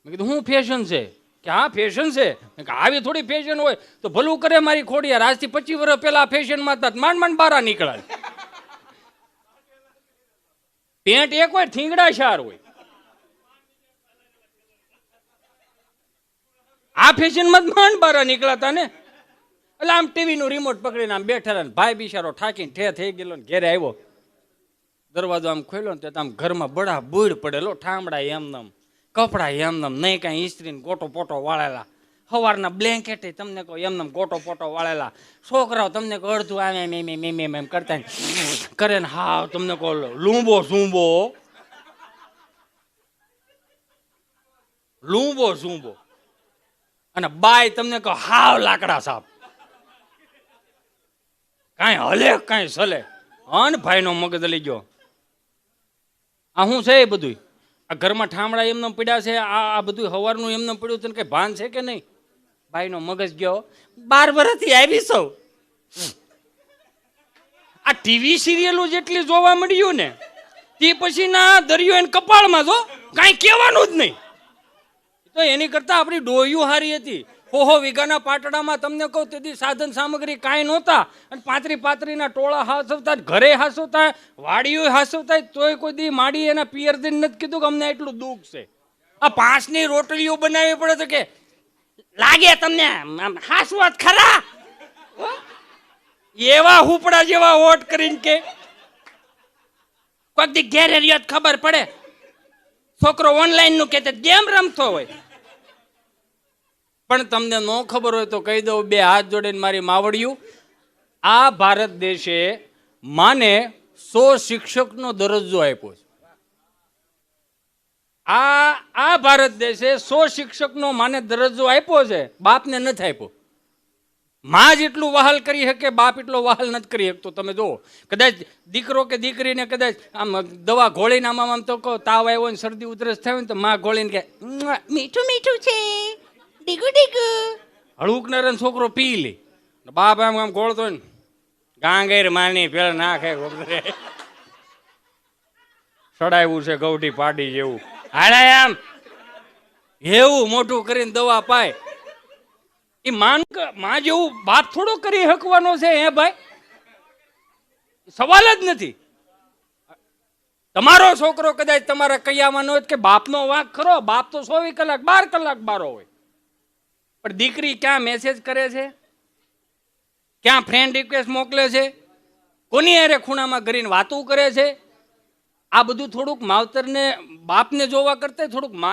મેં કીધું હું ફેશન છે કે હા ફેશન છે મેં કીધું આવી થોડી ફેશન હોય તો ભલું કરે મારી ખોડિયાર આજથી 25 વર્ષ પહેલા ફેશનમાં હતા માંડ માંડ બારા નીકળાય પેન્ટ એક હોય થીંગડા શાર હોય આ ફેશનમાં જ માંડ બારા નીકળાતા ને એટલે આમ ટીવીનું રિમોટ પકડીને આમ બેઠા ને ભાઈ બિચારો ઠાકીને ઠે થઈ ગયેલો ને ઘેરે આવ્યો દરવાજો આમ ખોલ્યો ને તો આમ ઘરમાં બડા બુડ પડેલો ઠામડા એમનેમ કપડા એમનેમ નહીં કાંઈ ઇસ્ત્રીને ગોટો પોટો વાળેલા સવારના બ્લેન્કેટ તમને કહો એમનેમ ગોટો પોટો વાળેલા છોકરાઓ તમને કહો અડધું આવે એમ કરતા કરે ને હા તમને કહો લૂંબો ઝૂંબો અને બાય તમને કહો હાવ લાકડા સાપ કાંઈ હલે કાંઈ સલે અન ભાઈનો મગજ લઈ ગયો આ શું છે એ બધું આ ઘરમાં ઠામડા એમને પડ્યા છે આ બધું સવારનું એમને પડ્યું તને કઈ ભાન છે કે નહીં ભાઈનો મગજ ગયો 12 વર્ષથી આવી સૌ આ ટીવી સિરિયલો જેટલી જોવા મળ્યું ને તે પછી ના દરિયો એને કપાળમાં જો કાંઈ કહેવાનું જ નહીં તો એની કરતા આપણી ડોયું હારી હતી હોહો વીઘાના પાટડામાં તમને કહું તેથી સાધન સામગ્રી કાંઈ નહોતા અને પાતરીના ટોળા હાસવતા ઘરે હાસવતા વાડીઓ હાસવતા તોય કોઈ દી માડી એના પિયરથી નથી કીધું કે અમને એટલું દુઃખ છે આ 5ની રોટલીઓ બનાવવી પડે તો કે લાગે તમને હાસવાત ખરા એવા હુપડા જેવા હોટ કરીને કે કોઈક દી ઘેરે રહ્યો ખબર પડે છોકરો ઓનલાઈન નું કે ગેમ રમતો હોય પણ તમને ન ખબર હોય તો કહી દઉં 2 હાથ જોડીને મારી માવડિયું આ ભારત દેશે માને 100 શિક્ષકનો દરજ્જો આપ્યો છે આ ભારત દેશે 100 શિક્ષકનો માને દરજ્જો આપ્યો છે બાપને નથી આપ્યો માં જેટલું વહાલ કરી શકે બાપ એટલો વહાલ નથી કરી શકતો તમે જુઓ કદાચ દીકરો કે દીકરીને કદાચ આમ દવા ઘોળીને આમ તો કહો તાવ આવ્યો ને શરદી ઉધરસ થાય ને તો માં ઘોળીને કે મીઠું છે હળુકનાર છોકરો પી લે બાપ આમ આમ ગોળતો ને ગાંગેર માની પેલા નાખે સડાયું છે ગૌઠી પાડી જેવું હાડા આમ એવું મોટું કરીને દવા પાય એ માં જેવું બાપ થોડો કરી શકવાનો છે હે ભાઈ સવાલ જ નથી તમારો છોકરો કદાચ તમારા કૈયામાં ન હોય કે બાપનો વાંક ખરો બાપ તો 24 કલાક 12 કલાક બારો હોય પણ દીકરી ક્યાં મેસેજ કરે છે ક્યાં ફ્રેન્ડ રિક્વેસ્ટ મોકલે છે કોની હારે ખૂણામાં કરીને વાતું કરે છે આ બધું થોડુંક માવતરને બાપને જોવા કરતા થોડુંક